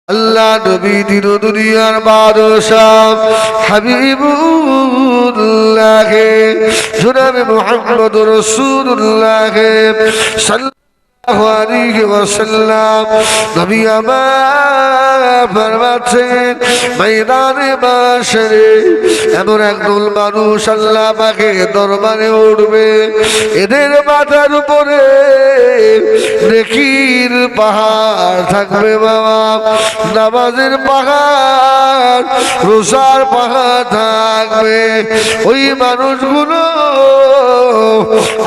আল্লাহ নবী দিন দুনিয়ার বাদশাহ হাবিবুল্লাহ জনাবে মুহাম্মদুর রাসূলুল্লাহ সাল্লাল্লাহু আলাইহি ওয়াসাল্লাম নবী আমার ফরমাচ্ছেন ময়দানে মাশরে এমন একদল মানুষ আল্লাহ পাকের দরবারে উঠবে এদের মাথার উপরে নেকির পাহাড় থাকবে বাবা, নামাজের পাহাড়, রোজার পাহাড় থাকবে। ওই মানুষগুলো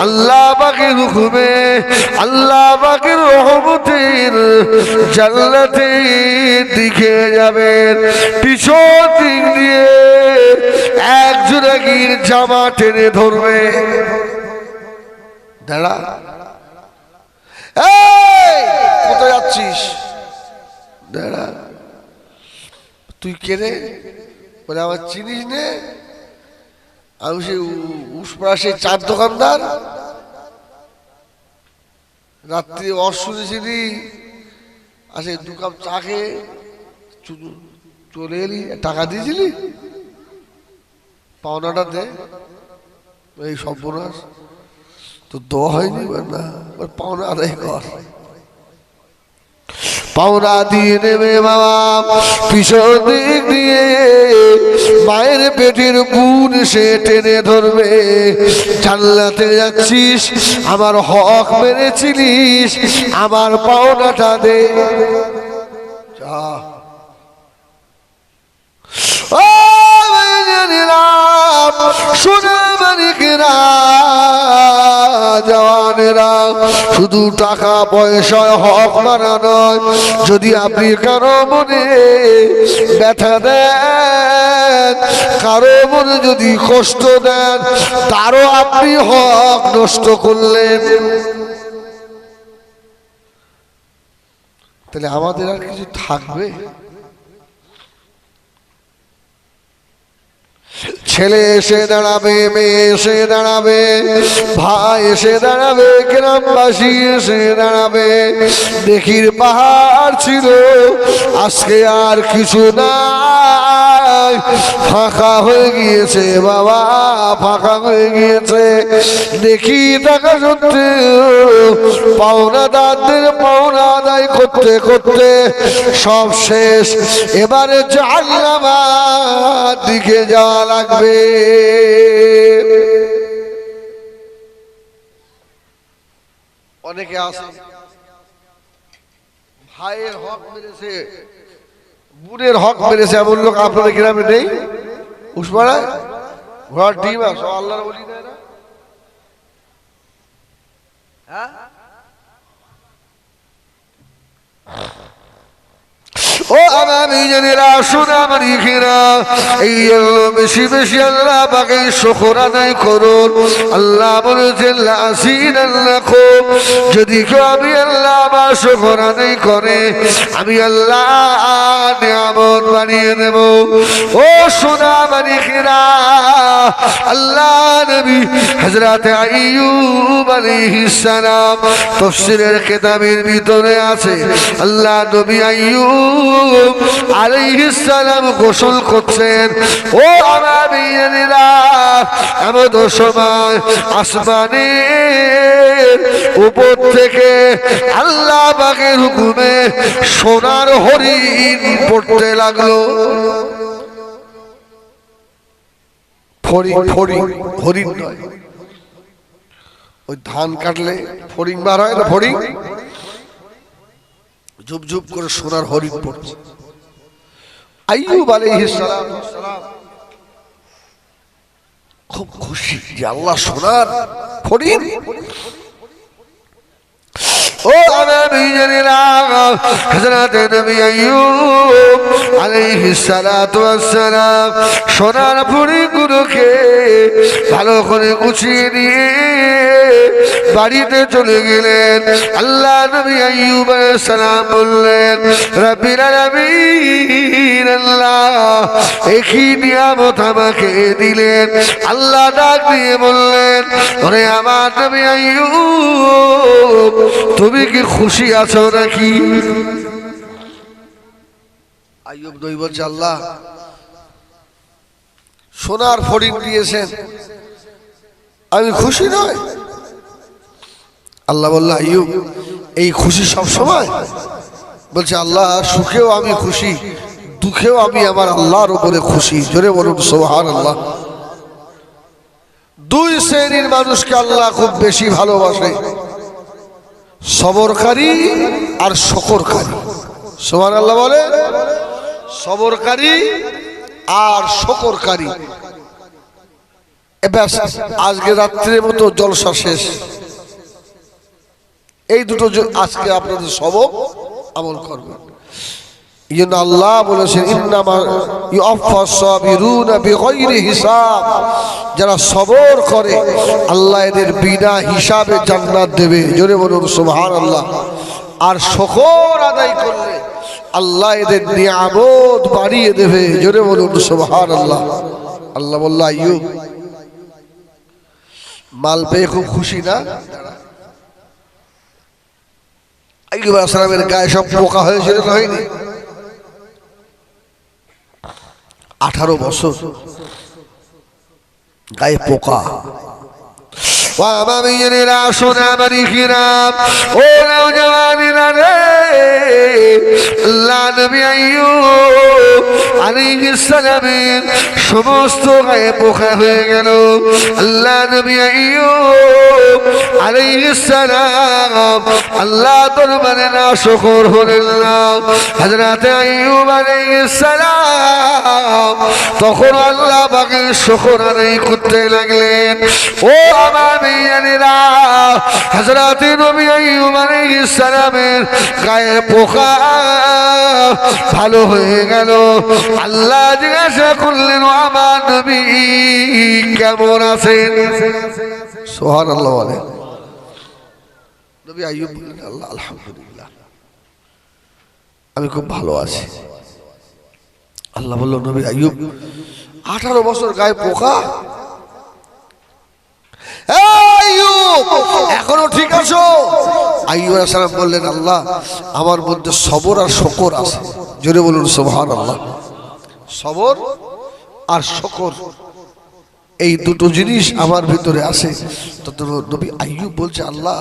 আল্লাহ পাকের হুকুমে আল্লাহ পাকের রহমতের জান্নাতের দিকে যাবেন। পিছন দিক দিয়ে একজন একই জামা টেনে ধরবে। দাঁড়া, কোথায় যাচ্ছিস? দাঁড়া, তুই কেনে বলে আমার চিনিস নে? আমি সেই উসপাড়া সেই চার দোকানদার, রাত্রি অশুনেছিলি আসে দু কাপ চা খেয়ে চলে এলি, টাকা দিয়েছিলি, পাওনাটা দে। এই সর্বনাশ তো দেওয়া হয়নি না, পাওনা আদায় কর। পাওনা দিয়ে নেবে বাবা, পিছন দিক দিয়ে মায়ের পেটের বুন সে টেনে ধরবে। জান্নাতে যাচ্ছিস, আমার হক মেরেছিলিস, আমার পাওনাটা দে। জওয়ানেরা, শুধু টাকা পয়সায় হক মারা নয়, যদি আপনি কারো মনে ব্যথা দেন, কারো মনে যদি কষ্ট দেন, তারও আপনি হক নষ্ট করলেন। তাহলে আমাদের আর কিছু থাকবে? ছেলে এসে দাঁড়াবে, মেয়ে এসে দাঁড়াবে, ভাই এসে দাঁড়াবে, গ্রামবাসী এসে দাঁড়াবে। নেকির পাহাড় ছিল, আজকে আর কিছু নাই, ফাঁকা হয়ে গিয়েছে বাবা, ফাঁকা হয়ে গিয়েছে। নেকি টাকা সত্ত্বেও পাওনাদারদের পাওনা আদায় করতে করতে সব শেষ। এবারে জাহান্নামের দিকে যাওয়া লাগবে। অনেকে আছে ভাইয়ের হক মেরেছে, বোনের হক মেরেছে, এমন লোক আপনাদের গ্রামে নেই? উসপাড়ায় ঘর ডিম আছে, আল্লাহর বলি দেয় না? হ্যাঁ, ও আমার নিজেরা শোনা আমার ইখেরা, এই বেশি বেশি আল্লাহ পাকের শুকর আদায় করুন। আল্লাহ বলেছেন লাযিদান্নাকুম, যদি কেউ আমি আল্লাহ আমার শুকর আদায় করে, আমি আল্লাহ নিয়ামত বাড়িয়ে দেব। ও শোনা আমার ইখেরা, আল্লাহ নবী হযরত আইয়ুব আলাইহিস সালাম তাফসীরের কিতাবের ভিতরে আছে, আল্লাহ নবী আইয়ুব আলাইহিস সালাম গোসল করছেন। ও আমার বিয়েরা, এমন সময় আসমানের উপর থেকে আল্লাহ পাকের হুকুমে সোনার হরিণ পড়তে লাগলো। হরিণ নয়, ওই ধান কাটলে ফড়িং বার হয় না, ফড়িং, ঝুপ ঝুপ করে সোনার হরিণ পড়ছে। আইয়ুব আলাইহিস সালাম খুব খুশি যে আল্লাহ সোনার হরিণ। ও নবীরা, হযরত নবী আইয়ুব আলাইহিস সালাতু ওয়াস সালাম সোনার হরিণগুলোকে ভালো করে গুছিয়ে নিয়ে বাড়িতে চলে গেলেন। আল্লাহ নবী আইয়ুব আলাইহিস সালাম বললেন, রব্বিল আলামিন, আল্লাহ একই নিয়ামত আমাকে দিলেন। আল্লাহ ডাক দিয়ে বললেন, ওরে আমার নবী আইয়ুব, তুমি কি খুশি আছো নাকি? আইয়ুব নবী বলছে, আল্লাহ সোনার ফড়িং দিয়েছেন, আমি খুশি নয়। আল্লাহ বলল, আইয়ুব এই খুশি সব সময়? বলছে, আল্লাহ সুখেও আমি খুশি, দুঃখেও আমি আমার আল্লাহর উপরে খুশি। জোরে বলুন সুবহানাল্লাহ। দুই শ্রেণীর মানুষকে আল্লাহ খুব বেশি ভালোবাসে, সবরকারী আর শুকরকারী। সুবহানাল্লাহ বলে, সবরকারী আর শুকরকারী। এবার আজকে রাত্রের মতো জলসা শেষ, এই দুটো আজকে আপনাদের সবক আমল করবেন। এই জন্য আল্লাহ বলেছেন, ইন্নামা ইউআফফাস সাবিরুনা বিগাইরি হিসাব, যারা সবর করে আল্লাহ এদের বিনা হিসাবে জান্নাত দেবে। জোরে বলুন সুবহানাল্লাহ। আর শুকর আদায় করলে আল্লাহ এদের নিয়ামত বাড়িয়ে দেবে। জোরে বলুন সুবহানাল্লাহ। আল্লাহ বলল, আইয়ুব মাল পেয়ে খুব খুশি না? আইয়ুব আলাইহিস সালামের গায়ে সব পোকা হয়েছিল না হয়নি? 18 বছর গায়ে পোকা। ওয়ামামিরা সোনা মারিখিরাম, ও নওজওয়ানেরা রে, আল্লাহ নবী আইয়ুব আলাইহিস সালামের সমস্ত গায়ে পোকা হয়ে গেল। আল্লাহ নবী আইয়ুব আলাইহিস সালাম আল্লাহ দরবারে নাশকর হলেন না। হযরত আইয়ুব আলাইহিস সালাম তখন আল্লাহ পাকের শুকর আদায় করতে লাগলেন। ও আমার হযরত নবী আইয়ুব আলাইহিস সালামের গায়ে পোকা ভালো হয়ে গেল। আল্লাহ জিজ্ঞাসা করলেন, আমার নবী কেমন আছেন? সুবহানাল্লাহ বলে। নবী আইয়ুব বললেন, আল্লাহ আলহামদুলিল্লাহ, আমি খুব ভালো আছি। আল্লাহ বলল, নবী আইয়ুব 18 বছর গায়ে পোকা, এখনো ঠিক আছো? আইয়ুব আলাইহিস সালাম বললেন, আল্লাহ আমার মধ্যে সবর আর শুকর আছে। জোরে বলুন সুবহানাল্লাহ। সবর আর শুকর, এই দুটো জিনিস আমার ভিতরে আছে। তো নবী আইয়ুব বলছে, আল্লাহ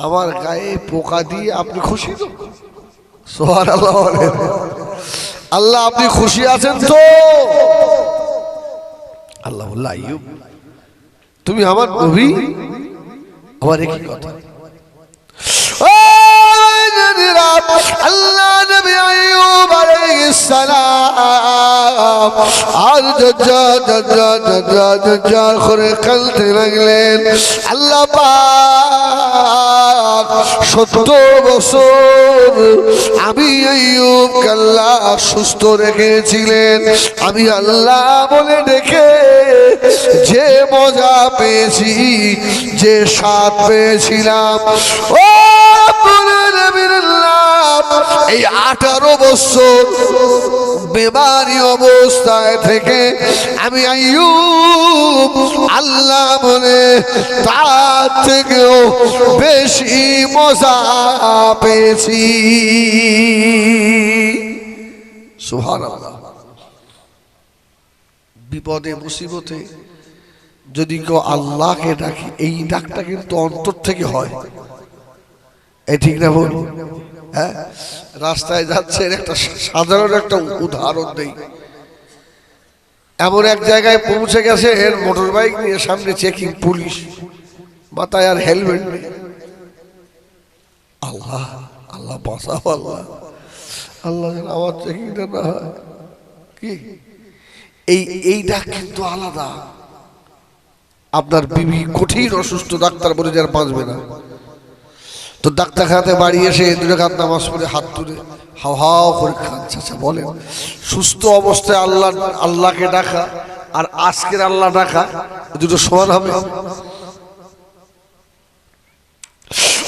আমার গায়ে পোকা দিয়ে আপনি খুশি তো? সুবহানাল্লাহ। আল্লাহ আপনি খুশি আছেন তো? আল্লাহ বলল, আইয়ুব তুমি আমার নবী, আমার একই কথা। আল্লাহ নবী আইয়ুব আলাইহিস সালাম আর জজ্জার করে কাঁদতে লাগলেন। আল্লাহ পাক 70 বছর আমি আইয়ুবকে আল্লাহ সুস্থ রেখেছিলেন। আমি আল্লাহ বলে ডেকে যে মজা পেয়েছি, যে স্বাদ পেয়েছিলাম, ও এই 18 বছর বেমারি অবস্থায় থেকে আমি আইয়ুব আল্লাহ বলে তার থেকেও বেশি মজা পেয়েছি। সুবহানাল্লাহ। বিপদে মুসিবতে যদি কেউ আল্লাহকে ডাকি, এই ডাকটা কিন্তু অন্তর থেকে হয়। এই ঠিক না বল? হ্যাঁ, রাস্তায় যাচ্ছেন, একটা সাধারণ একটা উদাহরণ দেই। এমন এক জায়গায় পৌঁছে গেছে, এর মোটর বাইক নিয়ে, সামনে চেকিং পুলিশ, মাথায় আর হেলমেট নেই। আল্লাহ আল্লাহ বাঁচাও, আল্লাহ আল্লাহ যেন আমার চেকিংটা না হয়। কি এই ডাক কিন্তু আলাদা। আপনার বিবি কঠিন অসুস্থ, ডাক্তার বলে যার বাঁচবে না, তো ডাক্তারখানাতে বাড়ি এসে 2 রাকাত নামাজ পড়ে হাত তুলে হাও হাও করে কাঁদছে। আচ্ছা বলেন, সুস্থ অবস্থায় আল্লাহকে ডাকা আর আজকের আল্লাহ ডাকা দুটো সমান হবে?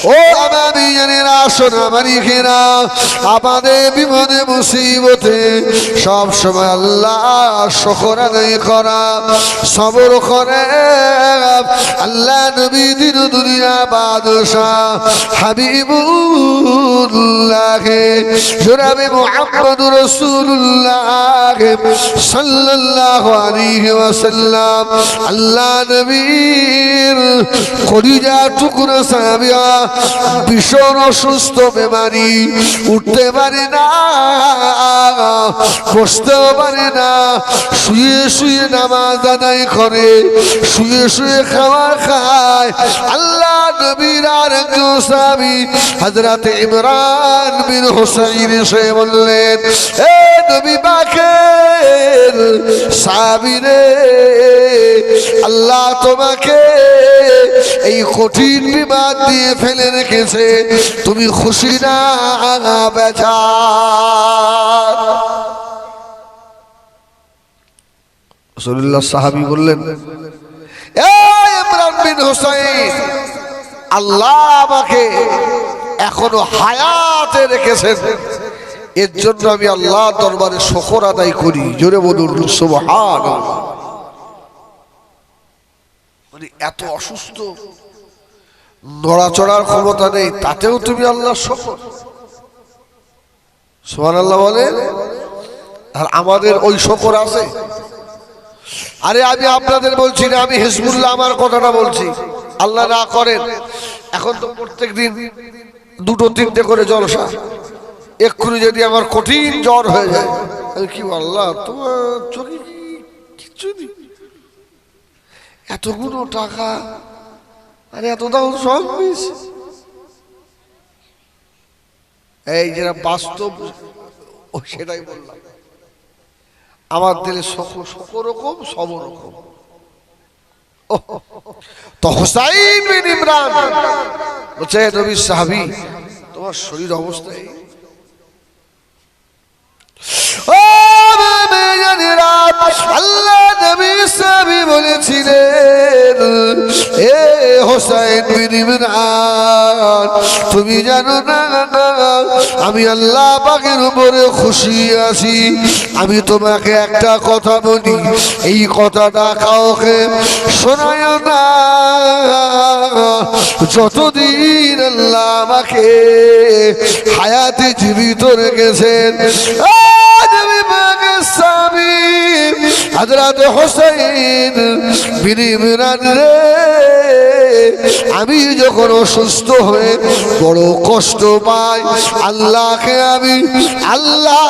ও ও আমাদের জানেরা সোনামানিকেরা, আমাদের বিপদে মুসিবতে সব সময় আল্লাহ শুকর আদায় করা, সবর করে আল্লাহ নবী দিন দুনিয়া বাদশাহ হাবিবুল্লাহ জনাবে মুহাম্মদুর রাসূলুল্লাহ সাল্লাল্লাহু আলাইহি ওয়াসাল্লাম আল্লাহ নবীর কলিজা টুকরো সাহাবিয়া ভীষণ অসুস্থ বেমারি, উঠতে পারে না, বসতেও পারে না, শুয়ে শুয়ে নামাজ আদায় করে, শুয়ে শুয়ে খাবার খায়। আল্লাহ নবীর আর একজন সাহাবী হযরত ইমরান বিন হুসাইন এসে বললেন, এ নবী পাকের সাহাবী রে, আল্লাহ তোমাকে এই কঠিন বিপদ দিয়ে ফেলে রেখেছে, তুমি খুশি না বেচার? রাসূলুল্লাহ সাহাবী বললেন, এ ইমরান বিন হুসাইন, আল্লাহ আমাকে এখনো হায়াতে রেখেছেন, এর জন্য আমি আল্লাহ দরবারে শুকর আদায় করি। জোরে বলুন সুবহানাল্লাহ। মানে এত অসুস্থ, নড়াচড়ার ক্ষমতা নেই, তাতেও তুমি আল্লাহ শুকর। সুবহানাল্লাহ বলে। আর আমাদের ওই শুকর আছে? আরে আমি আপনাদের বলছি না, আমি হিজবুল্লাহ আমার কথাটা বলছি। আল্লাহ না করেন এখন তো প্রত্যেক দিন 2-3টে করে জলসা, এক্ষুনি যদি আমার কঠিন জ্বর হয়ে যায়, আমি কি আল্লাহ তোমার চোখে কিচ্ছু নেই, এতগুলো টাকা আরে এত দাম সব মিশে। এই যেটা বাস্তব সেটাই বললাম। আমার দিলে শোক রকম সব রকম। তো হুসাইন বিন ইমরান বলছে, নবী সাহাবী তোমার শরীর অবস্থায়, আল্লাহ নবী সাহাবী বলেছিলেন, এ হুসাইন বিন ইমরান, তুমি জানো না আমি আল্লাহ পাকের উপরে খুশি আছি। আমি তোমাকে একটা কথা বলি, এই কথাটা কাউকে শোনায় না, যতদিন আল্লাহ আমাকে হায়াতে জীবিত রেখেছেন। হযরত হুসাইন বিন ইমরান রে, আমি যখন অসুস্থ হয়ে বড় কষ্ট পাই, আল্লাহকে আমি আল্লাহ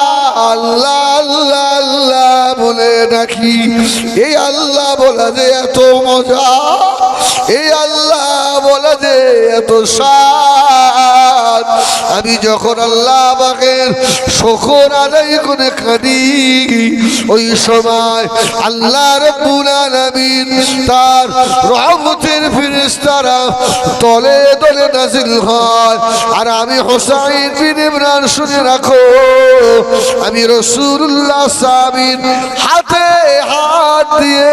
আল্লাহ আল্লাহ আল্লাহ বলে ডাকি। এই আল্লাহ বলা যে এত মজা, এই আল্লাহ বলা যে এত স্বাদ। আমি যখন আল্লাহ পাকের শুকর আদায় করে কাঁদি, ওই সময় আল্লাহ রাব্বুল আলামিন তার রহমতের ফেরেশতারা তলে তলে নাজিল হয়। আর আমি হুসাইন বিন ইমরান, শুনে রাখো, আমি রাসূলুল্লাহ সাহাবীর হাতে হাত দিয়ে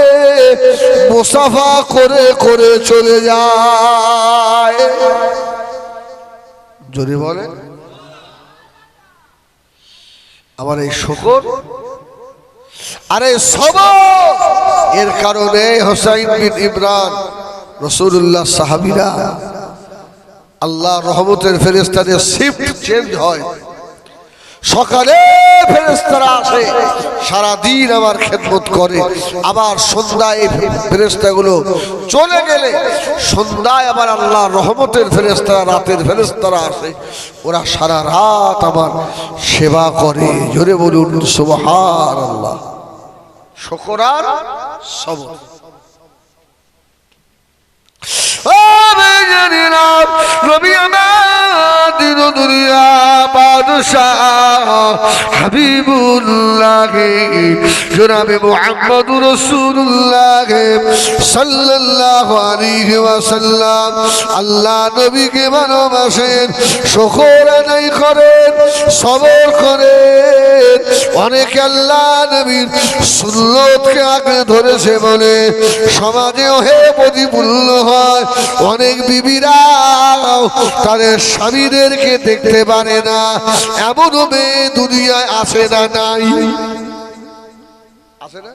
মুসাফা করে করে চলে যায়। জোরে বলে। আমার এই শুকর আরে সবর, এর কারণে হুসাইন বিন ইমরান রাসূলুল্লাহ সাহাবীরা আল্লাহ রহমতের ফেরেশতাদের শিফট চেঞ্জ হয়। সকালে ফেরেশতারা আসে, সারাদিন আমার খেদমত করে, আবার সন্ধ্যায় ফেরেশতাগুলো চলে গেলে সন্ধ্যায় আবার আল্লাহ রহমতের ফেরেশতারা, রাতের ফেরেশতারা আসে, ওরা সারা রাত আমার সেবা করে। জোরে বলুন সুবহানাল্লাহ। শুকর আর সবর। নবী আমার দিন দুনিয়া বাদশাহ হাবিবুল্লাহ জনাবে মুহাম্মদুর রাসূলুল্লাহ সাল্লাল্লাহু আলাইহি ওয়াসাল্লাম আল্লাহ নবীকে ভালোবাসেন, শুকর আদায় করেন, সবর করেন। ও অনেকে আল্লাহ নবীর সুন্নতকে আঁকড়ে ধরেছে বলে সমাজেও হে প্রতিপূর্ণ হয়। অনেক বিবিরা তাদের স্বামীদেরকে দেখতে পারে না, এমনও মেয়ে দুনিয়ায় আছে না? নাই আছে না?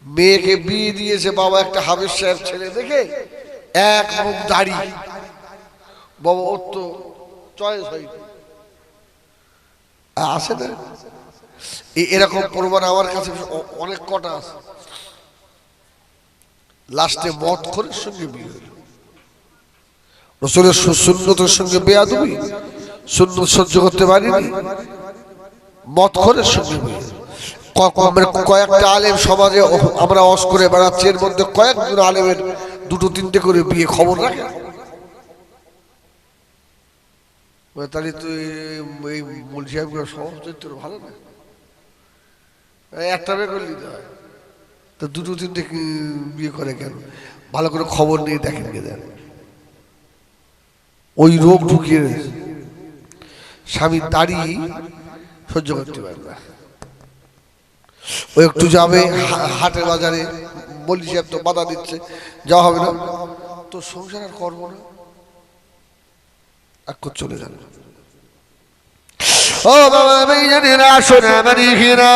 মেয়েকে বিয়ে দিয়েছে বাবা একটা হাফেজ সাহেব ছেলে দেখে, এক মুখ দাড়ি, বাবা ওর তো চয়েস হয়নি, আছে না? এরকম প্রমাণ আমার কাছে অনেক কটা আছে। লাস্টে মদ করে সঙ্গে বিয়ে হলো। রাসূলের সুন্নতের সঙ্গে বেয়াদবি, সুন্নত সহ্য করতে পারিনি, মদ করে সঙ্গে বিয়ে। কয়েকটা আলেম সমাজে আমরা অস করে বেড়াচ্ছি, এর মধ্যে কয়েকজন আলেমের দুটো তিনটে করে বিয়ে, খবর রাখে? তাহলে তুই এই মুলসি সাহেবগুলোর স্বভাব চরিত্র ভালো না, একটা বিয়ে করে নিতে হয়, তো দুটো তিনটে বিয়ে করে কেন? ভালো করে খবর নিয়ে দেখেন কে দেন। ওই রোগ ঢুকিয়ে স্বামী দাড়ি সহ্য করতে পারে না, ও একটু যাবে হাটের বাজারে, বলি সাহেব তো বাধা দিচ্ছে, যাওয়া হবে না, তো সংসার আর করবো না, এক চলে যাবে। ও বাবা মেয়েরা শোনা মানিকেরা,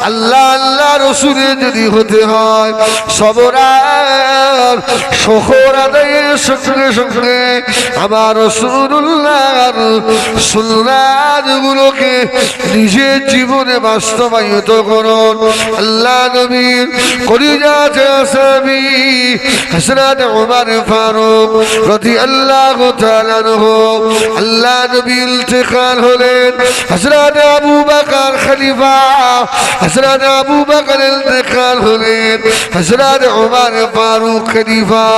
আল্লাহ আল্লাহ রসুলের যদি হতে হয় সবর আর শকর আদায়ের সঙ্গে সঙ্গে আমার রাসূলুল্লাহর সুন্নাতগুলোকে নিজের জীবনে বাস্তবায়িত করুন। আল্লাহ নবীর কলিজাতে সাহাবী হযরত ওমর ফারুক রাদিয়াল্লাহু তাআলা আনহু, আল্লাহ নবী ইন্তেকাল হলেন, হযরত আবু বকর খলিফা, হযরত আবু বকর ইন্তেকাল হলেন, হযরত ওমর ফারুক খলিফা,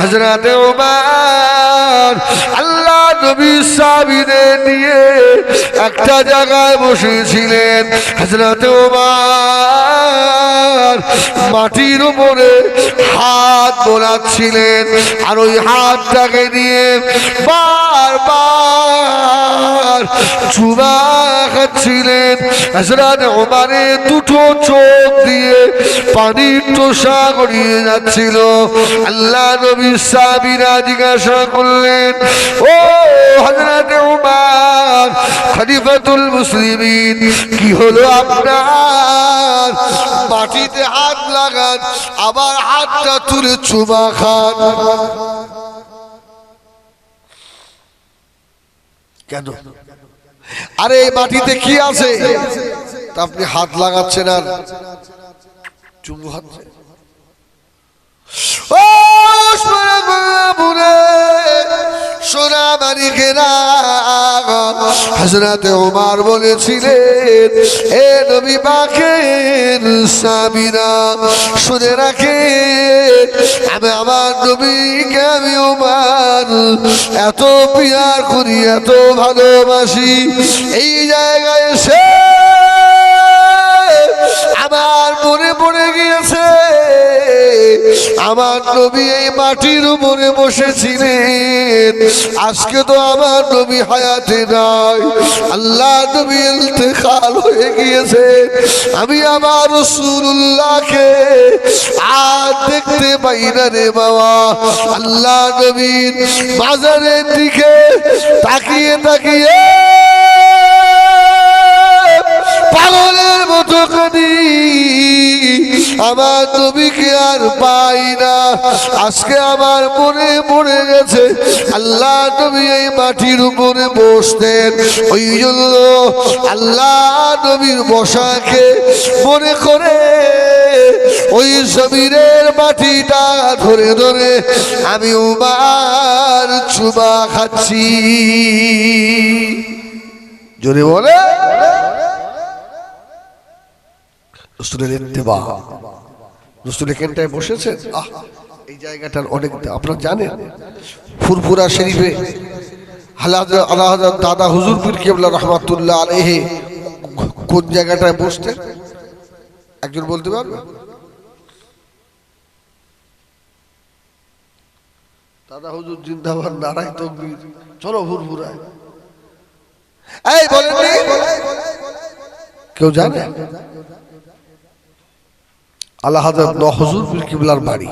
হযরত ওমর আল্লাহ নবী সাহাবীদের নিয়ে একটা জায়গায় বসেছিলেন। হযরত ওমর মাটির উপরে হাত বোলাচ্ছিলেন, আর ওই হাতটাকে দিয়ে বারবার চুমা খাচ্ছিলেন। হযরত ওমরের দুটো চোখ দিয়ে পানির টোসা গড়িয়ে যাচ্ছিল। আল্লাহ নবী সাহাবীরা জিজ্ঞাসা করলেন, ও হযরত ওমর খলিফাতুল মুসলিমিন, কি হলো আপনার? মাটিতে হাত লাগান, আবার হাতটা তুলে চুমা খান কেন? আরে এই মাটিতে কি আছে তা আপনি হাত লাগাচ্ছেন আর চুমু খাচ্ছেন? ও সোনা মানিকেরা, হযরত ওমর বলেছিলেন, এ নবী পাকের সাহাবীরা শুনে রাখেন, আমি আমার নবীকে আমি ওমর এত পিয়ার করি, এত ভালোবাসি, এই জায়গায় এসে আমার মনে পড়ে গিয়েছে আমার নবী এই মাটির উপরে বসেছিলেন, আজকে তো আমার নবী হায়াতে নাই, আল্লাহ নবী ইন্তেকাল হয়ে গিয়েছে, আমি আমার রাসূলুল্লাহকে আর দেখতে পাই না রে বাবা। আল্লাহ নবীর মাজারের দিকে তাকিয়ে তাকিয়ে পাগলের মতো কাঁদি, আমার নবীকে আর পাই না। আজকে আমার মনে পড়ে গেছে আল্লাহ নবী এই মাটির উপরে বসতেন, ওই জন্য আল্লাহ নবীর বসাকে মনে করে ওই জমিনের মাটিটা ধরে ধরে আমি ওমর চুমা খাচ্ছি। জোরে বলে রাসূলের ইত্তেবা। রাসূল এখানটায় বসেছেন, এই জায়গাটার অনেক আপনারা জানেন, ফুরফুরা শরীফে আল্লাহ দাদা হুজুর পীর কেবলা রহমাতুল্লাহ আলাইহি কোন জায়গাটায় বসতেন একজন বলতে পারবে? দাদা হুজুর জিন্দাবাদ, নারায়ে তাকবীর, চলো ফুরফুরায়। এই বলেন কেউ জানে? আল্লাহ হযরত হুজুর পীর কিবলার বাড়ি,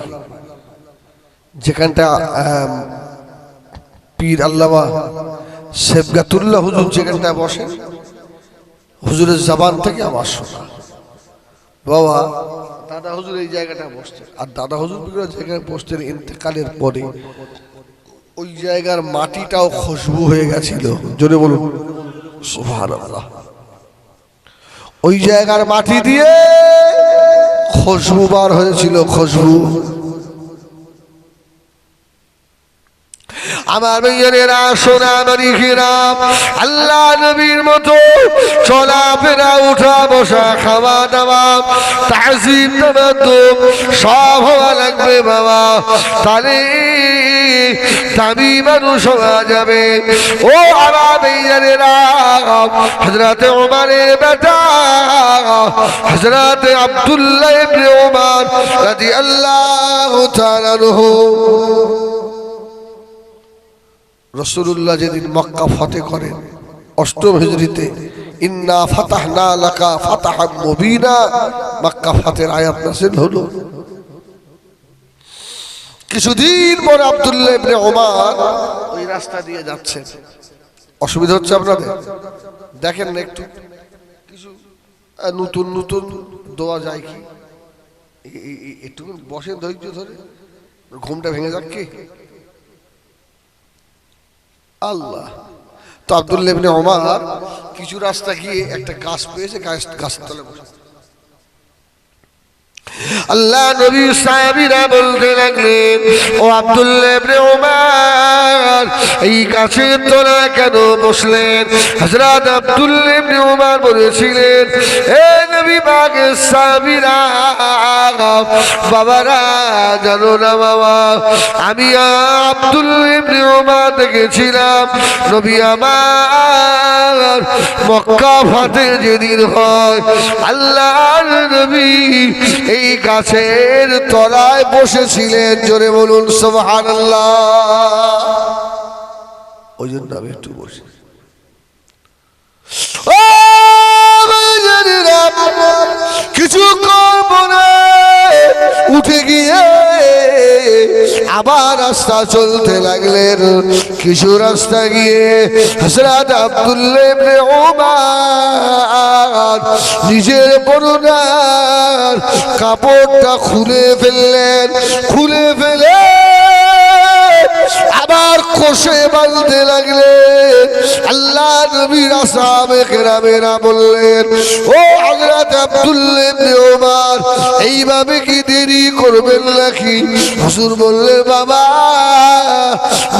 যেখানটা পীর আল্লামা সেবগাতুল্লাহ হুজুর যেখানটা বসেন, হুজুরের জবান থেকে আমার শোনা, বাবা দাদা হুজুর এই জায়গাটা বসতেন। আর দাদা হুজুর যেখানে বসতেন ইন্তেকালের পরে ওই জায়গার মাটিটাও খুশবু হয়ে গেছিল। জোরে বলুন সুবহানাল্লাহ। ওই জায়গার মাটি দিয়ে খুশবু বার হয়েছিল, খুশবু। আমার ভাইয়েরা সোনা মানিকেরা, আল্লাহ নবীর মতো চলাফেরা, উঠা বসা, খাওয়া দাওয়া, তাহজিব তামাদ্দুম সব হওয়া লাগবে বাবা, তাহলে দামি মানুষ হওয়া যাবে। ও আমার ভাইয়েরা, হযরতে ওমরের বেটা হযরতে আব্দুল্লাহ ইবনে ওমর রাদিয়াল্লাহু তাআলা আনহু, রাসূলুল্লাহ যেদিন মক্কা ফতেহ করেন ৮ম হিজরিতে, ইন্না ফাতাহনা লাকা ফাতাহাম মুবিনা, মক্কা ফতেহের আয়াত নাযিল হলো। কিছুদিন পর আব্দুল্লাহ ইবনে ওমর ওই রাস্তা দিয়ে যাচ্ছেন। অসুবিধা হচ্ছে আপনাদের? দেখেন না একটু, কিছু নতুন নতুন দোয়া যায় কি, একটু বসেন ধৈর্য ধরে, ঘুমটা ভেঙে যাক কি আল্লাহ। তো আব্দুল্লাহ ইবনে ওমর কিছু রাস্তা গিয়ে একটা গাছ পেয়েছে, গাছের তলে বসে আল্লাহ নবী সাহাবীরা বলতে লাগলেন, ও আব্দুল্লাহ ইবনে ওমর এই গাছের তলায় কেন বসলেন? হযরত আব্দুল্লাহ ইবনে ওমর বলেছিলেন, হে নবী পাকের সাহাবীরা, বাবারা জানো না বাবা, আমি আব্দুল্লাহ ইবনে ওমর দেখেছিলাম নবী আমার মক্কা ফতেহ যেদিন হয়, আল্লাহর নবী এই গাছের তলায় বসেছিলেন। জোরে বলুন সুবহানাল্লাহ। ওই জন্য আমি একটু বসি। কিছু করব না, উঠে গিয়ে আবার রাস্তা চলতে লাগলেন। কিছু রাস্তা গিয়ে হযরত আব্দুল্লাহ ইবনে ওমর নিজের পরনের কাপড়টা খুলে ফেললেন। খুলে ফেলে আবার কষে বাঁধতে লাগলেন। আল্লাহ নবীর আসহাবে কেরামেরা বললেন, ও হযরত আব্দুল্লাহ ইবনে ওমর এইভাবে কি দেরি করবেন নাকি? হুজুর বললেন, বাবা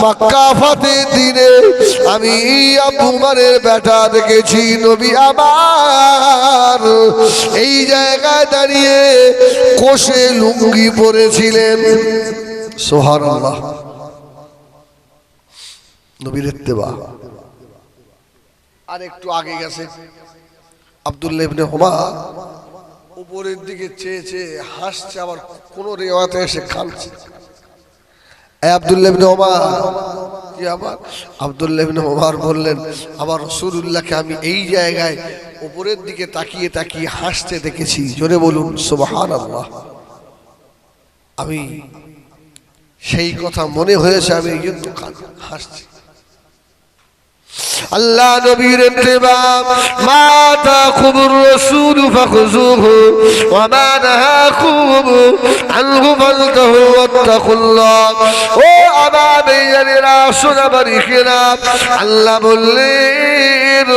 মক্কা ফতেহের দিনে আমি আবু উমরের বেটা দেখেছি নবী আমার এই জায়গায় দাঁড়িয়ে কষে লুঙ্গি পরেছিলেন। সুবহানাল্লাহ। নবীর ইত্তেবা। আর একটু আগে গেছে আব্দুল্লাহ ইবনে ওমর উপরের দিকে চেয়ে চেয়ে হাসছে, আবার কোন রিওয়ায়াতে এসে কাঁদছে। আব্দুল্লাহ ইবনে ওমর কি আবার? আব্দুল্লাহ ইবনে ওমর বললেন, আবার রাসূলুল্লাহকে আমি এই জায়গায় উপরের দিকে তাকিয়ে তাকিয়ে হাসতে দেখেছি। জোরে বলুন সুবহানাল্লাহ। আমি সেই কথা মনে হয়েছে, আমি এই জন্য হাসছি। আল্লাহ নবীর ইত্তেবা, মা তাকুবুর রাসূল ফাখুযুহু ওয়া মা নাহাকুম আনহু ফালতাহু ওয়াত্তাকুল্লাহ। ও আবাবেরা শোনা বারিকেরা, আল্লাহ বললেন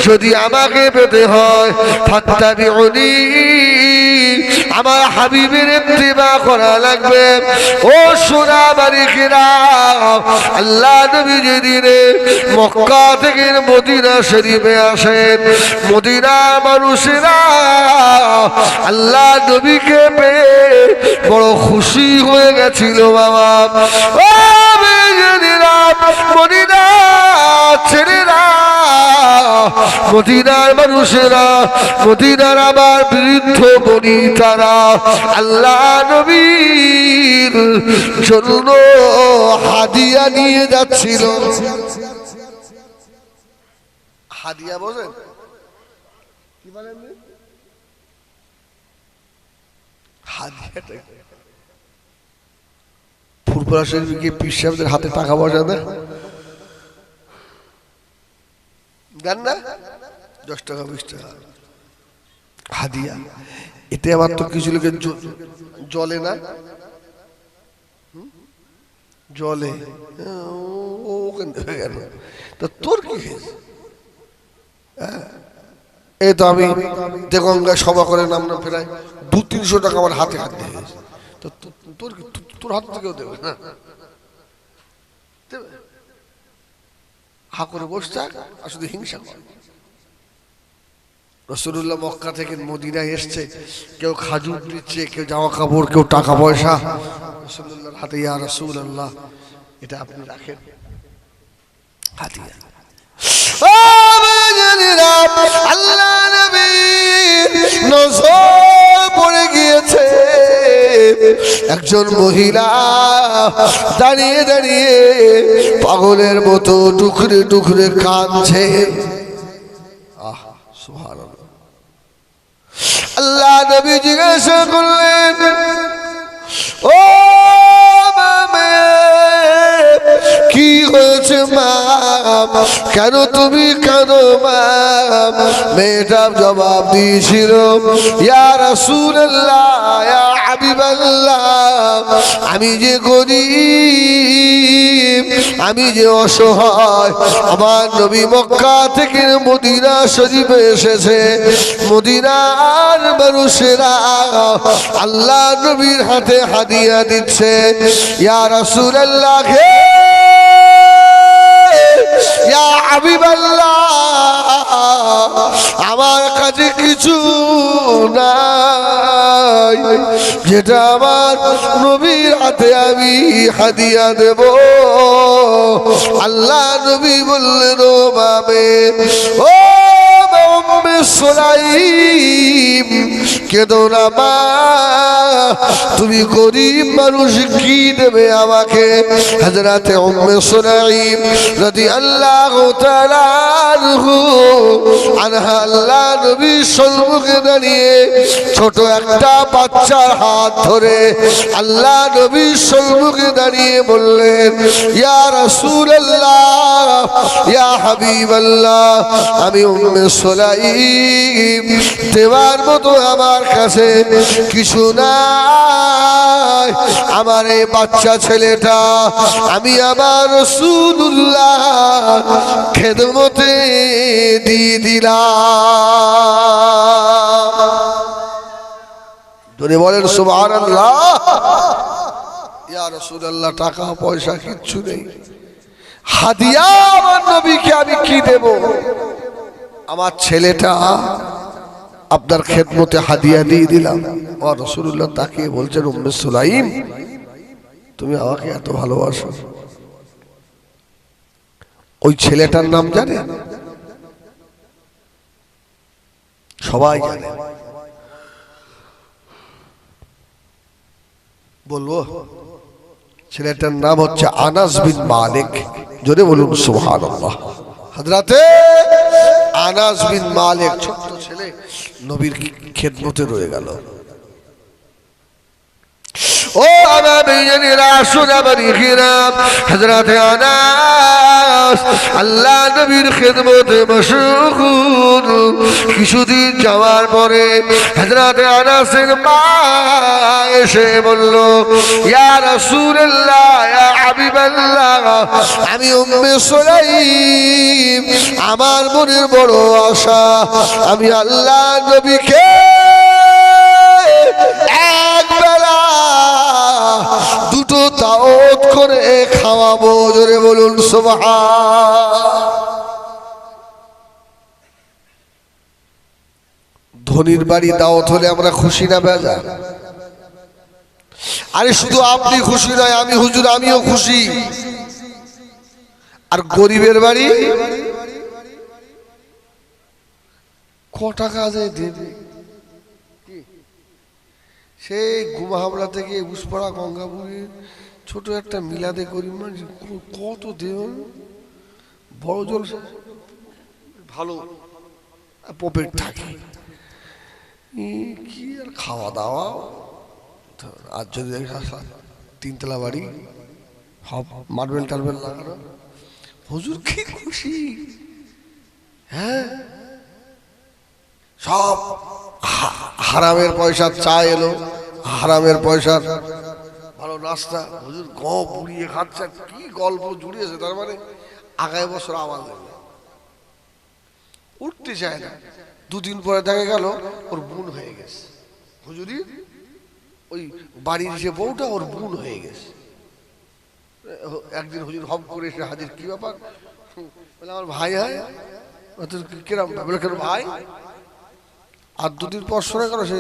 যদি আমাকে পেতে হয় ফাত্তাবিউনি, আমার হাবিবের ইত্তেবা করা লাগবে। ও শোনা বারিকেরা, আল্লাহ নবী যেদিনে মক্কা থেকে মদিনা শরীফে আসেন, মদিনা মানুষেরা আল্লাহ নবীকে পেয়ে বড় খুশি হয়ে গেছিল বাবা। ও মদিনা ছেলেরা, মদিনার মানুষেরা, মদিনার আবার বৃদ্ধ বনিতারা আল্লাহ নবীর জন্য হাদিয়া নিয়ে যাচ্ছিল। হাদিয়া বোঝেন? কি বলেন হাদিয়াটা ফুরফুরা শরীফে গিয়ে পীর সাহেবদের হাতে টাকা পয়সা দেন না 10 টাকা 20 টাকা হাদিয়া। এতে আবার তো কিছু লোকের জলে না জলে তো তোর কি হয়েছে? এই তো আমি দেগঙ্গা সভা করে নাম না ফেরাই 200-300 টাকা আমার হাতে হাত দিয়ে গেছে, তো তোর কি তোর হাত থেকেও দেবে না? দেবে হা করে বসে থাক আর শুধু হিংসা কর। রাসূলুল্লাহ মক্কা থেকে মদিনায় এসছে, কেউ খাজুর দিচ্ছে, কেউ জামা কাপড়, কেউ টাকা পয়সা। রাসূলুল্লাহর হাতে, ইয়া রাসূলুল্লাহ এটা আপনি রাখেন হাদিয়া। আল্লাহ নবী নজর পড়ে গিয়েছে, একজন মহিলা দাঁড়িয়ে দাঁড়িয়ে পাগলের মতো টুকরে টুকরে কাঁদছে। আহ সুবহানাল্লাহ। আল্লাহ নবী জিজ্ঞাসা করলেন, ও কি হয়েছে মা, কেন তুমি কাঁদো মা? মেয়েটা জবাব দিয়েছিল, ইয়া রাসূলুল্লাহ, ইয়া হাবিবাল্লাহ, আমি যে গরীব, আমি যে অসহায়, আমার নবী মক্কা থেকে মদিনা শরীফে এসেছে, মদিনার মানুষেরা আল্লাহ নবীর হাতে হাদিয়া দিচ্ছে। ইয়া রাসূলুল্লাহ, ইয়া হাবিবাল্লাহ, আমার কাছে কিছু নাই যেটা আমার নবীর হাতে আমি হাদিয়া দেব। আল্লাহ নবী বললেন, ও বাবে, ও উম্মে সুলাইম, কেঁদো না মা, তুমি গরীব মানুষ, কি দেবে আমাকে? হযরতে উম্মে সুলাইম রাদিয়াল্লাহু তাআলা আনহা আল্লাহ নবীর সম্মুখে দাঁড়িয়ে ছোট একটা বাচ্চার হাত ধরে আল্লাহ নবীর সম্মুখে দাঁড়িয়ে বললেন, ইয়া রাসূলুল্লাহ, ইয়া হাবিবাল্লাহ, আমি উম্মে সুলাইম, দেওয়ার মতো আমার কাছে কিছু নাই, আমার এই বাচ্চা ছেলেটা আমি আমার রাসূলুল্লাহ খেদমতে দিয়ে দিলাম। ধরে বলেন সুবহানাল্লাহ। ইয়া রাসূলুল্লাহ, টাকা পয়সা কিচ্ছু নেই, হাদিয়া আমার নবীকে আমি কি দেব? আমার ছেলেটা আপনার খেদমতে হাদিয়া দিয়ে দিলাম। ও রাসূলুল্লাহ তাকিয়ে বলছেন, উম্মে সুলাইম, তুমি আমাকে এত ভালোবাসো? ওই ছেলেটার নাম জানে? সবাই জানে। বলবো? ছেলেটার নাম হচ্ছে আনাস বিন মালিক। জোরে বলুন সুবহানাল্লাহ। হযরতে আনাস বিন মালিক, ছোট্ট ছেলে, নবীর খেদমতে রয়ে গেল। ও আমার বেজনীরা, আসুন আমার ইখরাম, হযরতে আনাস আল্লাহ নবীর খেদমতে মশগুল। কিছুদিন যাওয়ার পরে হযরতে আনাসের মা এসে বলল, ইয়া রাসূলুল্লাহ, ইয়া হাবিবাল্লাহ, আমি উম্মে সুলাইম, আমার মনের বড় আশা, আমি আল্লাহ নবীকে একবেলা দুটো দাওয়াত করে খাওয়াবো। জোরে বলুন সুবহান। ধনির বাড়ি দাওয়াত হলে আমরা খুশি না বেজা? আরে শুধু আপনি খুশি নয়, আমি হুজুর আমিও খুশি। আর গরিবের বাড়ি ক টাকা যায় দেবে? সেই গুমাহামলা থেকে উসপাড়া গঙ্গাপুরে ছোট একটা মিলাদে গরিব মানুষ কত দেব, বড় জল ভালো পকেট থাকে, কি আর খাওয়া দাওয়া, আর যদি তিনতলা বাড়ি, সব মার্বেল টার্বেল লাগানো, হুজুর কি খুশি। হ্যাঁ, সব হারামের পয়সার চা এলো, হারামের পয়সার ভালো নাস্তা, হুজুর গপ বুড়িয়ে খাচ্ছে, কি গল্প জুড়িয়েছে। তার মানে আগামী বছর আওয়াজ দেবে, উঠতে চায় না। দুদিন পরে দেখা গেল ওর বোন হয়ে গেছে, হুজুরি ওই বাড়ির যে বউটা ওর বোন হয়ে গেছে। একদিন হুজুর হব করে এসে হাজির, কি ব্যাপার? বলে আমার ভাই হয়। কিরম? বলে কেন ভাই? আর দুদিন পর শোনা গেল সে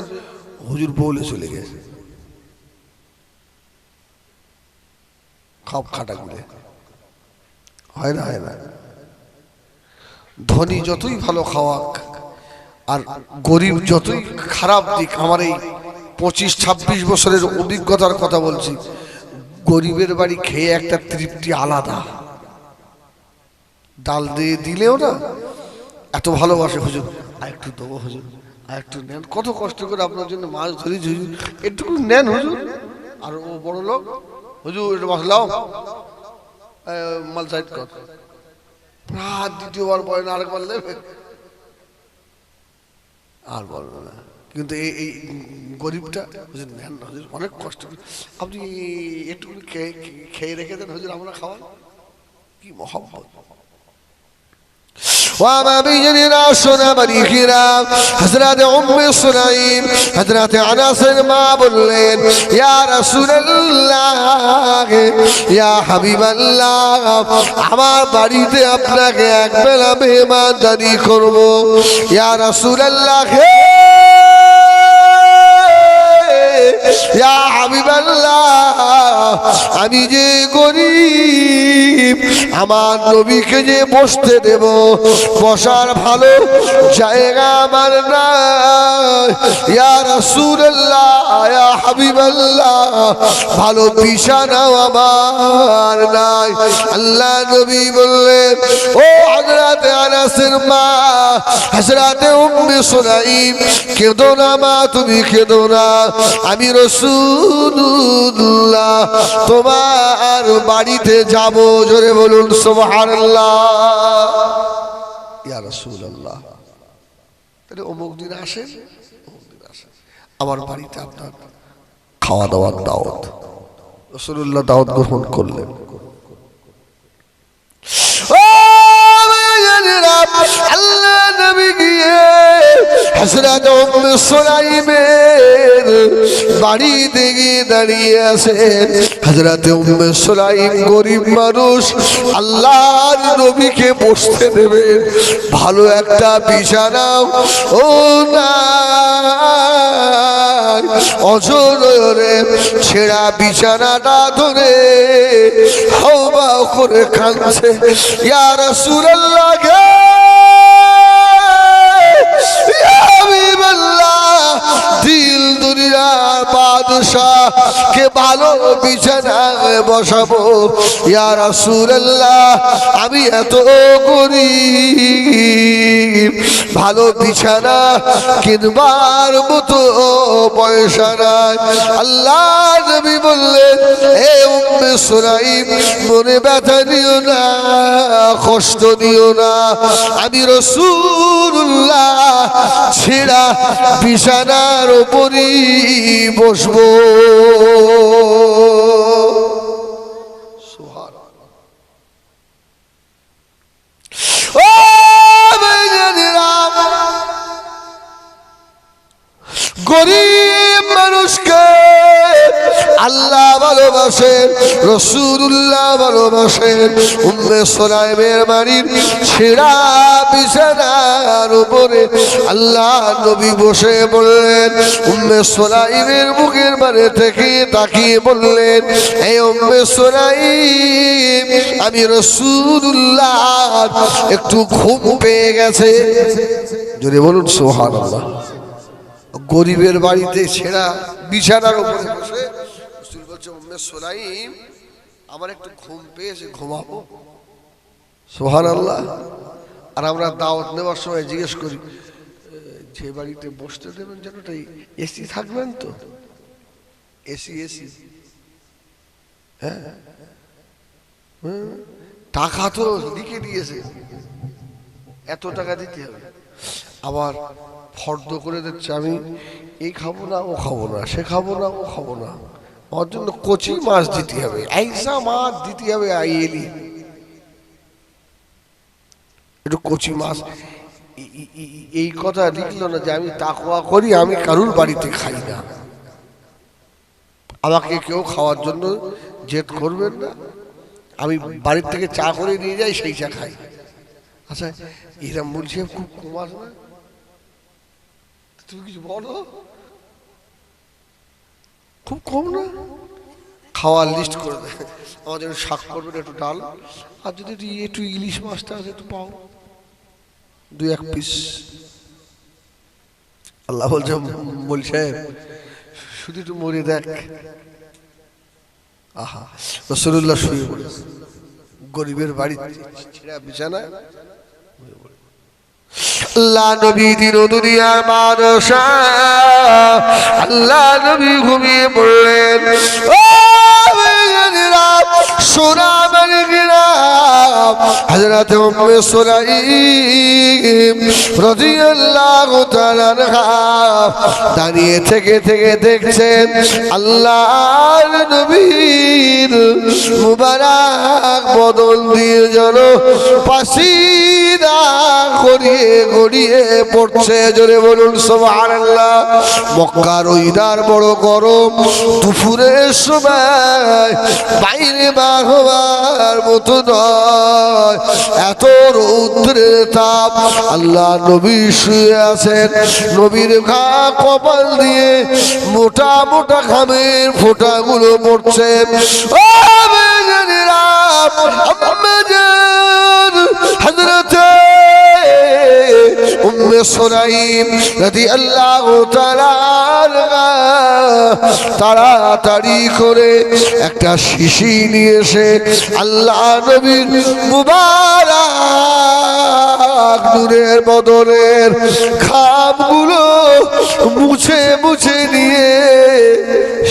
হুজুর বউলে চলে গেছে, খাপ খাটা গুলে। হয় না, হয় না। ধনী যতই ভালো খাওয়াক আর গরিব যতই খারাপ দিক, আমার এই 25-26 বছরের অভিজ্ঞতার কথা বলছি, গরিবের বাড়ি খেয়ে একটা তৃপ্তি আলাদা। ডাল দিয়ে দিলেও না এত ভালোবাসে, হুজুর আর একটু দেবো, হুজুর আর একটু নেন, কত কষ্ট করে আপনার জন্য মাছ ধরি, হুজুর একটু নেন হুজুর। আর ও বড় লোক, হুজুর একটু বসলাও, মাল সাইড কর। দ্বিতীয়বার বলে না, আরেকবার নেবে, আর বলবে না। কিন্তু এই গরিবটা হুজুর নেন না, হুজুর অনেক কষ্ট, আপনি একটু খেয়ে রেখে দেন হুজুর, আমরা খাওয়ান। কি মহব্বত। হযরত উম্মে সুলাইম হযরত আনাসের মা বললেন, ইয়া রাসূলুল্লাহ, ইয়া হাবিবাল্লাহ, আমার বাড়িতে আপনাকে একবেলা মেহমানদারি করব। ইয়া রাসূলুল্লাহ, ইয়া হাবিবাল্লাহ, আমি যে গরিব, আমার নবীকে যে বসতে দেব, বসার ভালো জায়গা আমার নাই। ইয়া রাসূলুল্লাহ, ইয়া হাবিবাল্লাহ, ভালো বিছানাও আমার নাই। আল্লাহ নবী বললেন, ও হযরত আনাসের মা, হযরত উম্মে সুলাইম, কেঁদো না মা, তুমি কেঁদো না। আমি রাসূলুল্লাহ তোমার বাড়িতে যাব। জোরে বলুন সুবহানাল্লাহ। ইয়া রাসূলুল্লাহ, তাহলে অমুক দিন আসেন, আমার বাড়িতে আপনার খাওয়া দাওয়ার দাওয়াত। রাসূলুল্লাহ দাওয়াত গ্রহণ করলেন। আল্লাহ নবী গিয়ে হযরত উম্মে সুলাইমের বাড়িতে গিয়ে দাঁড়িয়ে আছেন। হযরত উম্মে সুলাইম গরিব মানুষ, আল্লাহর নবীকে বসতে দেবেন, ভালো একটা বিছানাও ও না, অজরে ছেঁড়া বিছানাটা ধরে হাওয়া করে কাঁদছে। ইয়া রাসূলুল্লাহ, দিল দুনিয়ার বাদশাহ কে ভালো বিছানায় বসাবো। ইয়া রাসূলুল্লাহ, আমি এত গরিব, ভালো বিছানা কিনবার মতো পয়সা নাই। আল্লাহ নবী বললেন, হে উম্মে সুলাইম, মনে ব্যথা নিও না, কষ্ট নিও না, আমি রাসূলুল্লাহ ছেঁড়া বিছানার উপরই বসবো। গরিব মানুষকে আল্লাহ ভালোবাসেন, রাসূলুল্লাহ ভালোবাসেন। উম্মে সুলাইমের বাড়ির ছেঁড়া বিছানার উপরে আল্লাহ নবী বসে বললেন, উম্মে সুলাইমের মুখের বারে থেকে তাকিয়ে বললেন, হে উম্মে সুলাইম, আমি রাসূলুল্লাহ একটু ঘুম পেয়ে গেছে। জোরে বলুন সুবহানাল্লাহ। গরিবের বাড়িতে ছেঁড়া বিছানার উপরে বসে রাসূল বলছে, উম্মে সুলাইম, আমার একটু ঘুম পেয়েছে, ঘুমাবো। সুবহানাল্লাহ। আর আমরা দাওয়াত নেওয়ার সময় জিজ্ঞেস করি, যে বাড়িতে বসতে দেবেন যেন এসি থাকবেন তো, এসি এসি। হ্যাঁ, টাকা তো লিখে দিয়েছে, এত টাকা দিতে হবে। আবার ফর্দ করে দিচ্ছে, আমি এই খাবো না, ও খাবো না, সে খাবো না, ও খাবো না, ওর জন্য কচি মাছ দিতে হবে, আইসা মাছ দিতে হবে, আইএলি একটু কচি মাছ। এই কথা লিখলো না যে আমি তাকওয়া করি, আমি কারুর বাড়িতে খাই না, আমাকে কেউ খাওয়ার জন্য জেদ করবেন না, আমি বাড়ির থেকে চা করে নিয়ে যাই, সেই চা খাই। আচ্ছা, এরা বলছে খুব কম আসবে, তুমি কিছু বলো, খুব কম না? খাওয়ার লিস্ট করে দেয়, আমাদের শাক করবেন, একটু ডাল, আর যদি একটু ইলিশ মাছটা আছে একটু পাও, 2-1 পিস। আল্লাহ বলছে শুধু একটু মরে দেখ। আহা, রাসূলুল্লাহ শুয়ে পড়েছে গরিবের বাড়ি, ছেঁড়া বিছানা। আল্লাহ নবী দিন দুনিয়ার মানুষ, আল্লাহ নবী ঘুমিয়ে পড়লেন। ও সোনা মালিকেরা, হযরত উম্মে সুলাইম রাদিয়াল্লাহু তাআলা আনহা দাঁড়িয়ে থেকে দেখছেন আল্লাহর নবীর মুবারক বদন দিয়ে যেন পাসিদা গড়িয়ে গড়িয়ে পড়ছে। জোরে বলুন সুবহানাল্লাহ। মক্কার ওইদার বড় গরম, দুপুরের সময় বাইরে বার হওয়ার মতো নয়, এত রৌদ্রের তাপ। আল্লাহ নবী শুয়ে আছেন, নবীর ঘা কপাল দিয়ে মোটা মোটা ঘামের ফোঁটাগুলো পড়ছে। ও বেজানিরা, আম্মাজান হযরত উম্মে সুলাইম রাদিয়াল্লাহু তাআলা তাড়াতাড়ি করে একটা শিশি নিয়ে এসে আল্লাহ নবীর মুবারক নূরের বদনের খামগুলো মুছে মুছে নিয়ে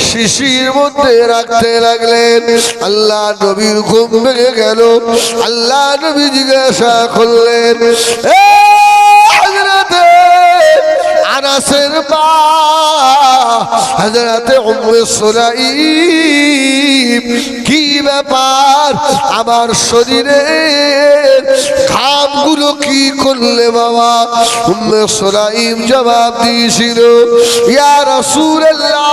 শিশির মধ্যে রাখতে লাগলেন। আল্লাহ নবীর ঘুম ভেঙে গেল। আল্লাহ নবী জিজ্ঞাসা করলেন, আনাসের মা হযরত উম্মে সুলাইম, কি ব্যাপার, আমার শরীরের ঘামগুলো কি করলে বাবা? উম্মে সুলাইম জবাব দিয়েছিল, ইয়া রাসূলুল্লাহ,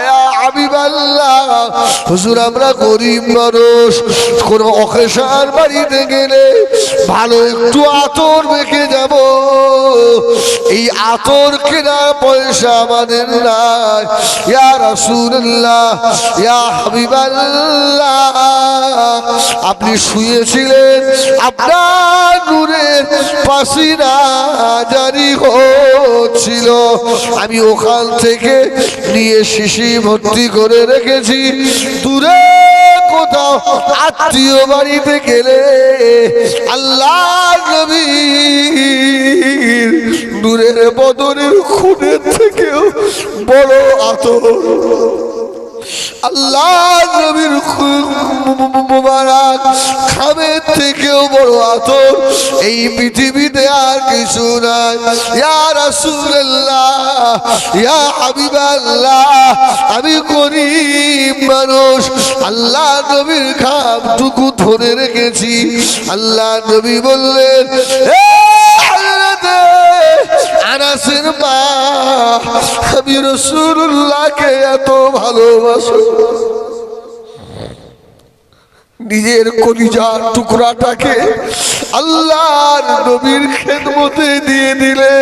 ইয়া হাবিবাল্লাহ, হুজুর আমরা গরিব মানুষ, কোন অকেশার বাড়িতে গেলে ভালো একটু আতর মেখে যাব, এই আতর কেনার পয়সা আমাদের নাই। ইয়া রাসূলুল্লাহ, ইয়া হাবিবাল্লাহ, আপনি শুয়েছিলেন, আপনার নূরের পাসিনা জারি হচ্ছিল, আমি ওখান থেকে নিয়ে শিশি ভর্তি করে রেখেছি। দূরে কোথাও আত্মীয় বাড়িতে গেলে আল্লাহ নবীর নূরের বদনের খুনের থেকেও বড় আতর, আল্লাহ নবীর মুবারক খামের থেকেও বড় আতর এই পৃথিবীতে আর কিছু নাই। ইয়া রাসূলুল্লাহ, ইয়া হাবিবাল্লাহ, আমি গরিব মানুষ, আল্লাহ নবীর খামটুকু ধরে রেখেছি। আল্লাহ নবী বললেন, আনাসের মা, আমি রাসূলুল্লাহকে এত ভালোবাসি, নিজের কলিজার টুকরাটাকে আল্লাহর নবীর খেদমতে দিয়ে দিলে,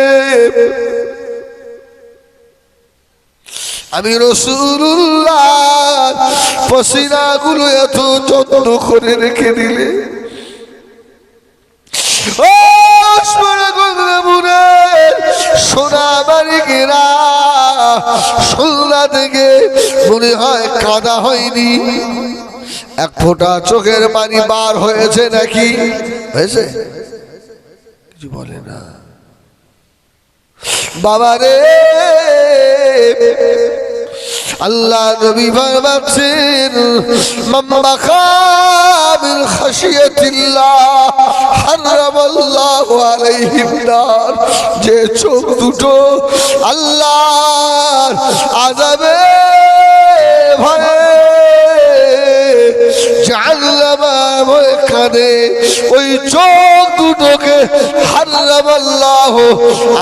আমি রাসূলুল্লাহর পসিনাগুলো এত যত্ন করে রেখে দিলে। ও সোনা বাড়িকেরা, সোনা থেকে মনে হয় কাদা হয়নি, এক ফোঁটা চোখের পানি বার হয়েছে নাকি? হয়েছে? কিছু বলে না। বাবারে আল্লাহ নবী ফরমাচ্ছেন মাম্মাখা মিন খাশিয়াতিল্লাহ হারামাল্লাহু আলাইহিন নার। যে চোখ দুটো আল্লাহর আযাবে ভয়ে জাহান্নামের ভয়ে কাঁদে, ওই চোখ দুটোকে হারামাল্লাহু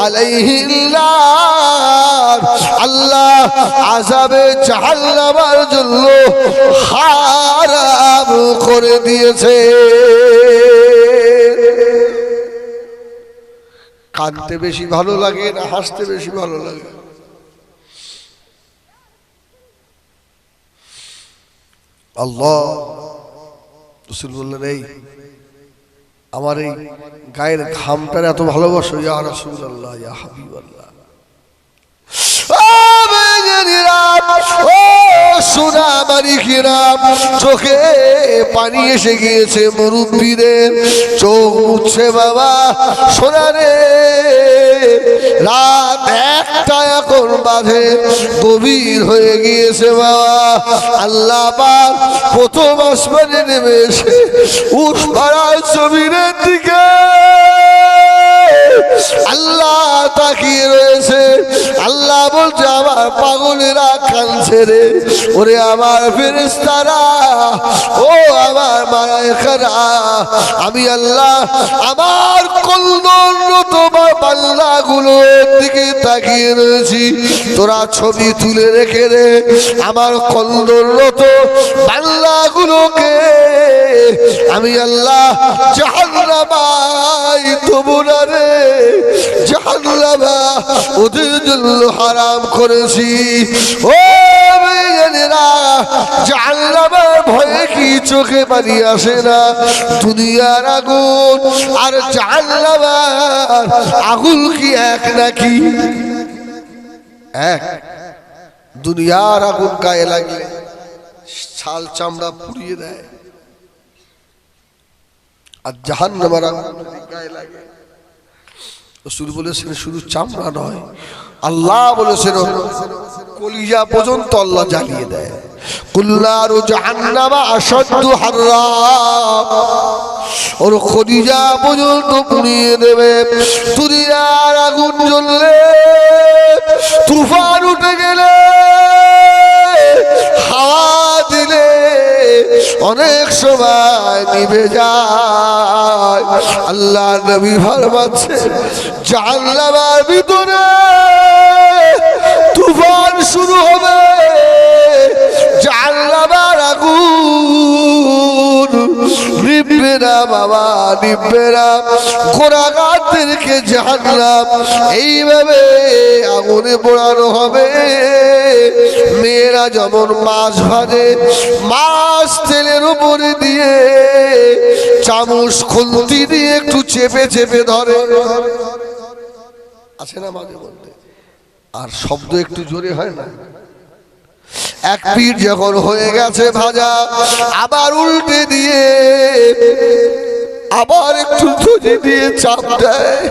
আলাইহিন নার, আল্লাহ আযাবে জাহান্নামের জন্য হারাম করে দিয়েছে। কাঁদতে বেশি ভালো লাগে না হাসতে বেশি ভালো লাগে? আল্লাহ রাসূল বললেন, এই আমার এই গায়ের ঘামটার এত ভালোবাসো ইয়া রাসূলুল্লাহ ইয়া হাবিবাল্লাহ। চোখে পানি এসে গিয়েছে মুরব্বীদের, চোখ মুছছে বাবা। সোনারে রাত একটা এখন বাজে, গভীর হয়ে গিয়েছে বাবা। আল্লাহ পাক প্রথম আসমানে নেমে এসে উঠ পাড়ায় জমিনের দিকে আল্লাহ তাকিয়ে রয়েছে। আল্লাহ বলছে, আমার পাগলেরা কাঁদছে রে, ওরে আমার ফেরেশতারা, ও আমার মালায়েকারা, আমি আল্লাহ আমার কল্যাণরত বান্দাগুলোর দিকে তাকিয়ে রয়েছি। তোরা ছবি তুলে রেখে রে আমার কল্যাণরত বান্দাগুলোকে আমি আল্লাহ জাহান্নামায় দেবো না রে, জাহান্নামা ওদের জন্য হারাম করেছি। ও মেয়েরা, জাহান্নামের ভয়ে কি চোখে পানি আসে না? দুনিয়ার আগুন আর জাহান্নামের আগুন কি এক নাকি? এক। দুনিয়ার আগুন গায়ে লাগলে ছাল চামড়া পুড়িয়ে দেয়, আর জাহান্নামের আগুন গায়ে লাগে রাসূল বলেছেন শুধু চামড়া নয়, আল্লাহ বলেছেন কলিজা পর্যন্ত আল্লাহ জ্বালিয়ে দেয়। কুল্লারু জাহান্নামা আশাদ্দু হাররা, ওর কলিজা পর্যন্ত পুড়িয়ে দেবে। দুনিয়ার আগুন জ্বললে, তুফান উঠে গেলে, হাওয়া দিলে অনেক সময় নিভে যায়। আল্লাহ নবী ফরমাচ্ছে, জাহান্নামের ভিতরে তুফান শুরু হবে, জাহান্নামের আগুন নিভবে না বাবা, নিভবে না। গুনাহগারদেরকে জাহান্নাম এইভাবে আগুনে পোড়ানো হবে। মেয়েরা যেমন মাছ ভাজে, মাছ তেলের উপরে দিয়ে চামচ খুন্তি দিয়ে একটু চেপে চেপে ধরে, আছে না মাঝে মধ্যে, আর শব্দ একটু জোরে হয় না? এক পিঠ যখন হয়ে গেছে ভাজা, আবার উল্টে দিয়ে আবার একটু ধরে দিয়ে চাপ দেয়।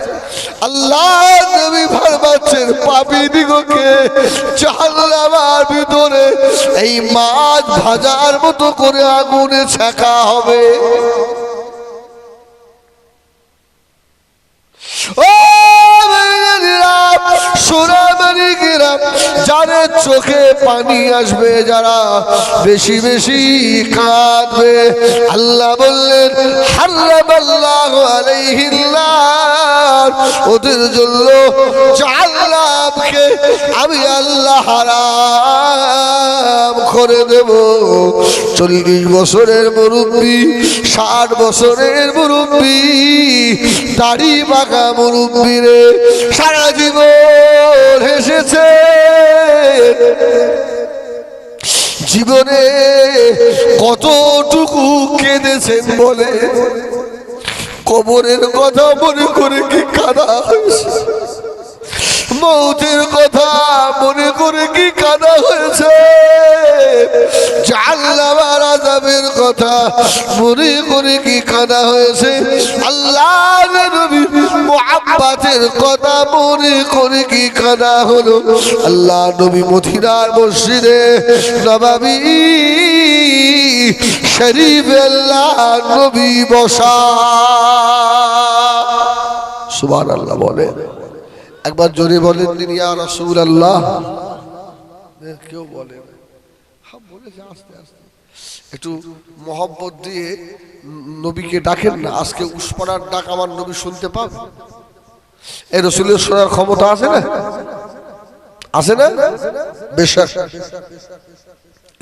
আল্লাহ নবী ফরমাচ্ছেন, পাপী দিগকে জাহান্নামের ভিতরে এই মাছ ভাজার মতো করে আগুনে ছেঁকা হবে। ও সোনামানিকেরা, যাদের চোখে পানি আসবে, যারা বেশি বেশি কাঁদবে, আল্লাহ বললেন হারামাল্লাহু আলাইহিন নার, ওদের জন্য জাহান্নামকে আমি আল্লাহ হারাম করে দেব। 40 বছরের মুরব্বী, 60 বছরের মুরব্বী, দাড়ি পাকা মুরব্বী রে, সারা জীবন হেসেছে, জীবনে কতটুকু কেঁদেছেন বলে, কবরের কথা মনে করে কি কাঁদা হয়েছে, মৌতের কথা মনে করে কি কাঁদা হয়েছে, জাহান্নামের আযাবের কথা মনে করে কি কাঁদা হয়েছে? আল্লাহর নবী মুহাব্বতের কথা মনে করে কি কাঁদা হলো? আল্লাহ নবী মদিনার মসজিদে নববী শরীফে আল্লাহ নবী বসা। সুবহানাল্লাহ বলে একবার জোরে বলেন দিন ইয়া রাসূলুল্লাহ। কেউ বলে বলেছে আস্তে আস্তে একটু মহব্বত দিয়ে নবীকে ডাকেন না। আজকে উসপাড়ার ডাক আমার নবী শুনতে পাবে? এই রাসূলের শোনার ক্ষমতা আছে না? আছে না? বেশক।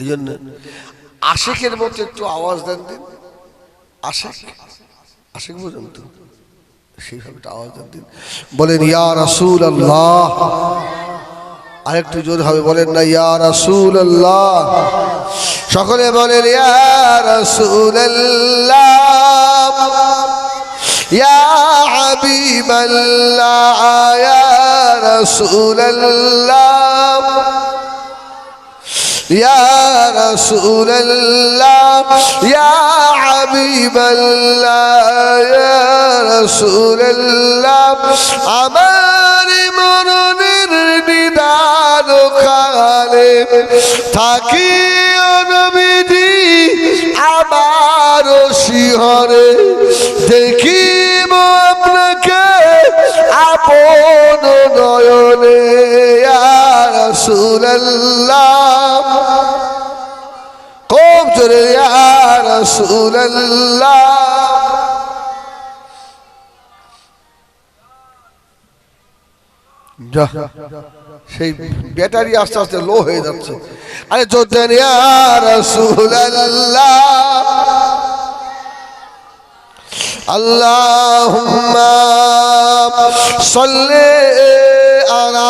এই জন্য আশিকের মতো একটু আওয়াজ দেন দিন। আশিক আশিক বুঝেন তো, সেইভাবে আওয়াজ দেন দিন। বলেন ইয়া রাসূলুল্লাহ। আরেকটু জোর হবে বলেন না ইয়া রাসূলুল্লাহ। সকলে বলেন ইয়া রাসূলুল্লাহ, ইয়া হাবিবাল্লাহ, ইয়া রাসূলুল্লাহ, ইয়া রাসূলুল্লাহ, ইয়া হাবিবাল্লাহ, ইয়া রাসূলুল্লাহ। আমার মনের নিদান কালে থাকি নবীজি আমার শিহরে, দেখিব আপনাকে আপন নয়নে। ইয়া রাসূলুল্লাহ, খুব জোরে ইয়া রাসূলুল্লাহ। সেই ব্যাটারি আস্তে আস্তে লো হয়ে যাচ্ছে। আরে জোরদার ইয়া রাসূলুল্লাহ। আল্লাহুম্মা সাল্লি আলা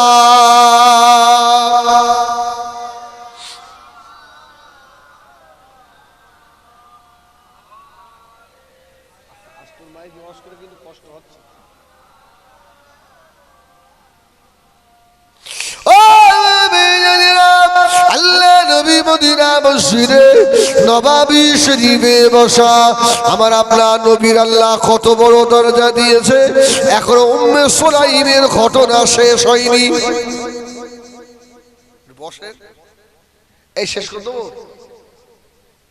নববী শরীফে বসা। আমার আপনার নবীর আল্লাহ কত বড় দরজা দিয়েছে, এখনো উম্মে সুলাইমের ঘটনা শেষ হয়নি। বসে এই শেষ করে দেবো।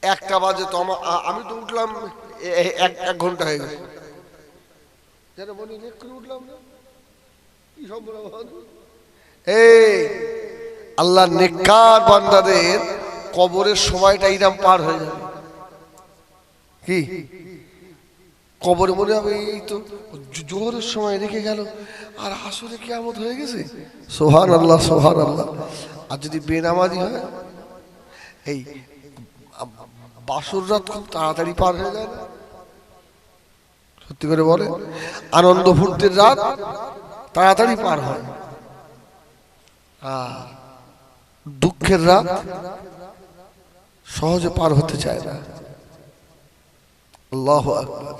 1টা বাজে তো আমি তো উঠলাম 1 ঘন্টা হয়ে গেছে। উঠলাম না কি সম্ভব? এই আল্লাহ নেককার বান্দাদের কবরের সময়টা ইরাম পার হয়ে যাবে। কি কবরে মনে হবে এই তো জোহরের সময় রেখে গেল আর আসরে কিয়ামত হয়ে গেছে। সুবহানাল্লাহ সুবহানাল্লাহ। আর যদি বেনামাজি হয়, এই বাসর রাত খুব তাড়াতাড়ি পার হয়ে যায় না? সত্যি করে বলে, আনন্দ ফুর্তির রাত তাড়াতাড়ি পার হয়, আর দুঃখের রাত সহজে পার হতে চায় না। আল্লাহু আকবার।